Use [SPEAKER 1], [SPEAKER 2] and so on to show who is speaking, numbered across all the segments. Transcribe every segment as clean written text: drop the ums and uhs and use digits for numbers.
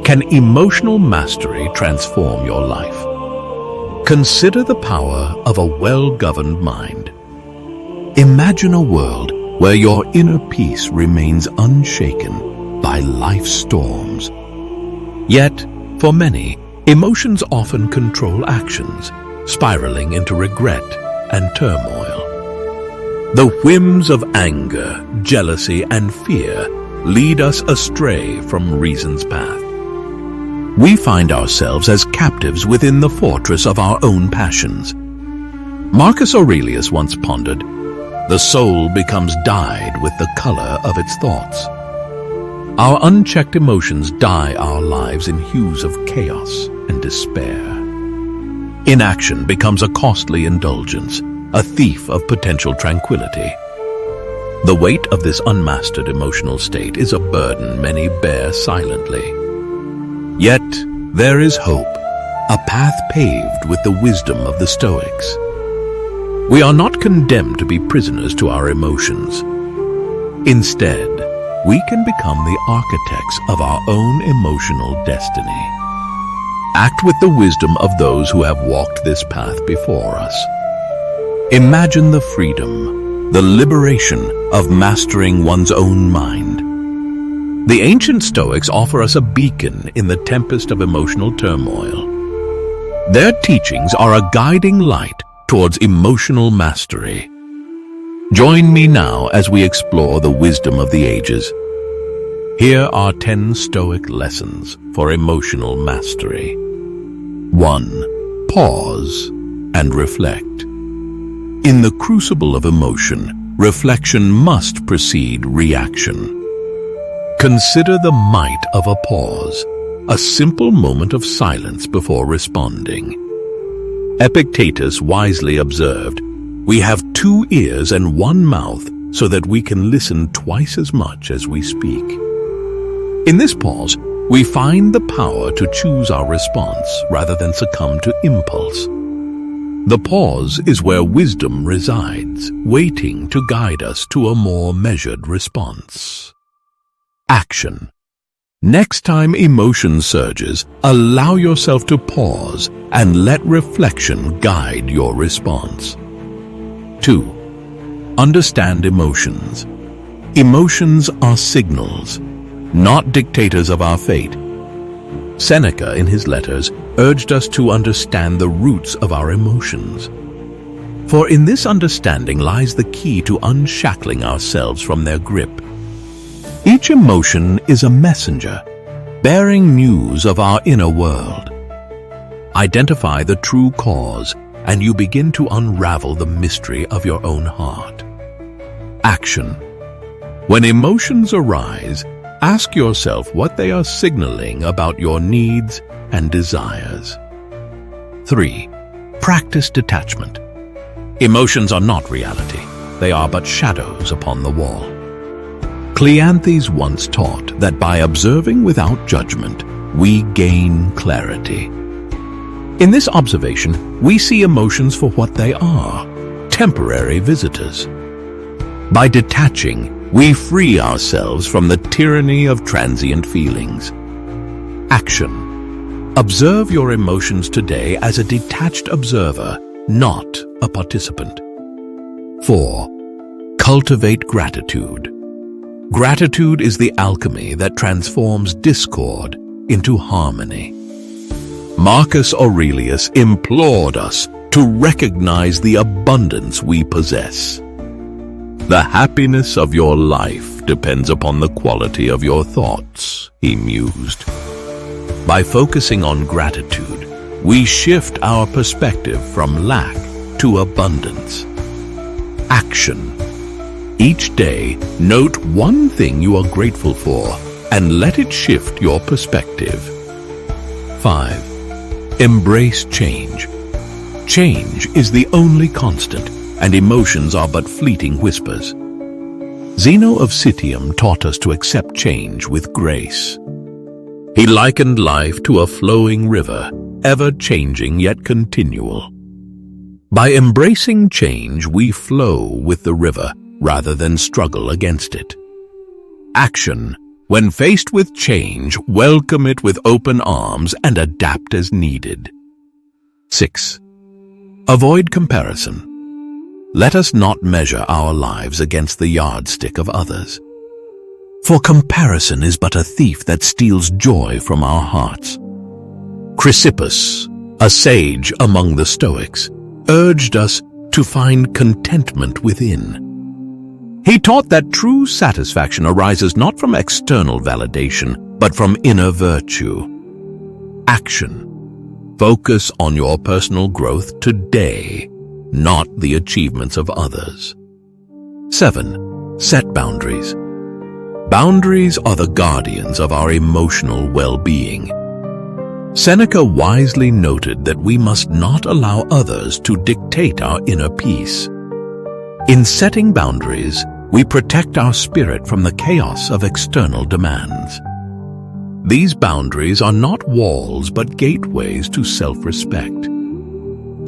[SPEAKER 1] Can emotional mastery transform your life? Consider the power of a well-governed mind. Imagine a world where your inner peace remains unshaken by life's storms. Yet, for many, emotions often control actions, spiraling into regret and turmoil. The whims of anger, jealousy, and fear lead us astray from reason's path. We find ourselves as captives within the fortress of our own passions. Marcus Aurelius once pondered, "The soul becomes dyed with the color of its thoughts." Our unchecked emotions dye our lives in hues of chaos and despair. Inaction becomes a costly indulgence, a thief of potential tranquility. The weight of this unmastered emotional state is a burden many bear silently. Yet, there is hope, a path paved with the wisdom of the Stoics. We are not condemned to be prisoners to our emotions. Instead, we can become the architects of our own emotional destiny. Act with the wisdom of those who have walked this path before us. Imagine the freedom, the liberation of mastering one's own mind. The ancient Stoics offer us a beacon in the tempest of emotional turmoil. Their teachings are a guiding light towards emotional mastery. Join me now as we explore the wisdom of the ages. Here are 10 Stoic lessons for emotional mastery. 1. Pause and reflect. In the crucible of emotion, reflection must precede reaction. Consider the might of a pause, a simple moment of silence before responding. Epictetus wisely observed, "We have 2 ears and 1 mouth so that we can listen twice as much as we speak." In this pause, we find the power to choose our response rather than succumb to impulse. The pause is where wisdom resides, waiting to guide us to a more measured response. Action. Next time emotion surges, allow yourself to pause and let reflection guide your response. 2. Understand emotions. Emotions are signals, not dictators of our fate. Seneca, in his letters, urged us to understand the roots of our emotions. For in this understanding lies the key to unshackling ourselves from their grip. Each emotion is a messenger, bearing news of our inner world. Identify the true cause, and you begin to unravel the mystery of your own heart. Action. When emotions arise, ask yourself what they are signaling about your needs and desires. 3. Practice detachment. Emotions are not reality. They are but shadows upon the wall. Cleanthes once taught that by observing without judgment, we gain clarity. In this observation, we see emotions for what they are, temporary visitors. By detaching, we free ourselves from the tyranny of transient feelings. Action. Observe your emotions today as a detached observer, not a participant. 4. Cultivate gratitude. Gratitude is the alchemy that transforms discord into harmony. Marcus Aurelius implored us to recognize the abundance we possess. The happiness of your life depends upon the quality of your thoughts, he mused. By focusing on gratitude, we shift our perspective from lack to abundance. Action. Each day, note one thing you are grateful for and let it shift your perspective. 5. Embrace change. Change is the only constant, and emotions are but fleeting whispers. Zeno of Citium taught us to accept change with grace. He likened life to a flowing river, ever changing yet continual. By embracing change, we flow with the river rather than struggle against it. Action. When faced with change, welcome it with open arms and adapt as needed. 6. Avoid comparison. Let us not measure our lives against the yardstick of others. For comparison is but a thief that steals joy from our hearts. Chrysippus, a sage among the Stoics, urged us to find contentment within. He taught that true satisfaction arises not from external validation, but from inner virtue. Action. Focus on your personal growth today, not the achievements of others. 7. Set boundaries. Boundaries are the guardians of our emotional well-being. Seneca wisely noted that we must not allow others to dictate our inner peace. In setting boundaries, we protect our spirit from the chaos of external demands. These boundaries are not walls but gateways to self-respect.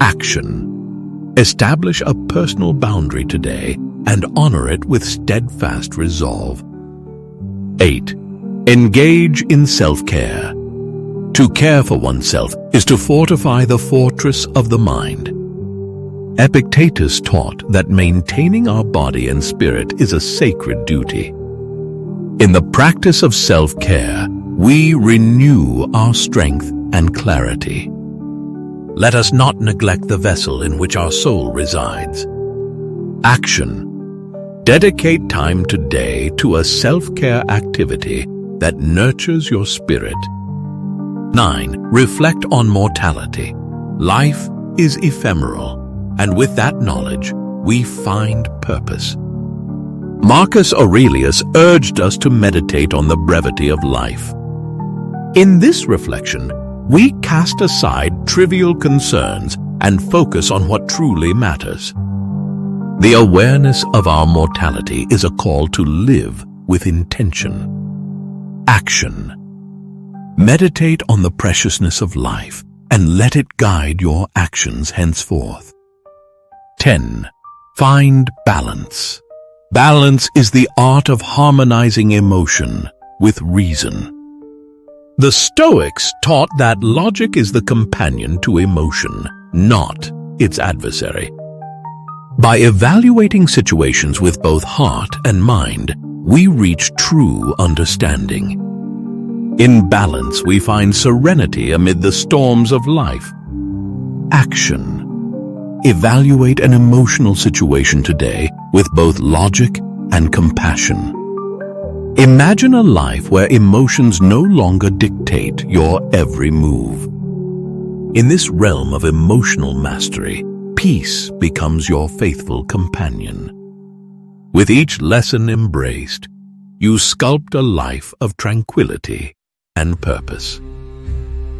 [SPEAKER 1] Action. Establish a personal boundary today and honor it with steadfast resolve. 8. Engage in self-care. To care for oneself is to fortify the fortress of the mind. Epictetus taught that maintaining our body and spirit is a sacred duty. In the practice of self-care, we renew our strength and clarity. Let us not neglect the vessel in which our soul resides. Action. Dedicate time today to a self-care activity that nurtures your spirit. 9. Reflect on mortality. Life is ephemeral, and with that knowledge, we find purpose. Marcus Aurelius urged us to meditate on the brevity of life. In this reflection, we cast aside trivial concerns and focus on what truly matters. The awareness of our mortality is a call to live with intention. Action. Meditate on the preciousness of life and let it guide your actions henceforth. 10. Find balance. Balance is the art of harmonizing emotion with reason. The Stoics taught that logic is the companion to emotion, not its adversary. By evaluating situations with both heart and mind, we reach true understanding. In balance, we find serenity amid the storms of life. Action. Evaluate an emotional situation today with both logic and compassion. Imagine a life where emotions no longer dictate your every move. In this realm of emotional mastery, peace becomes your faithful companion. With each lesson embraced, you sculpt a life of tranquility and purpose.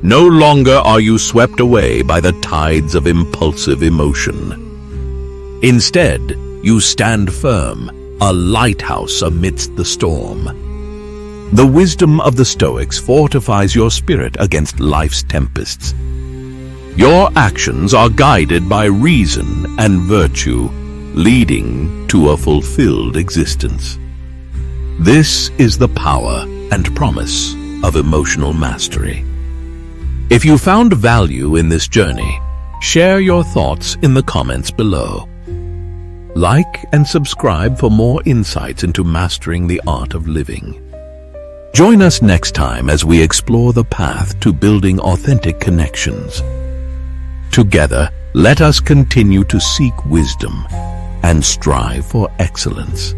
[SPEAKER 1] No longer are you swept away by the tides of impulsive emotion. Instead, you stand firm, a lighthouse amidst the storm. The wisdom of the Stoics fortifies your spirit against life's tempests. Your actions are guided by reason and virtue, leading to a fulfilled existence. This is the power and promise of emotional mastery. If you found value in this journey, share your thoughts in the comments below. Like and subscribe for more insights into mastering the art of living. Join us next time as we explore the path to building authentic connections. Together, let us continue to seek wisdom and strive for excellence.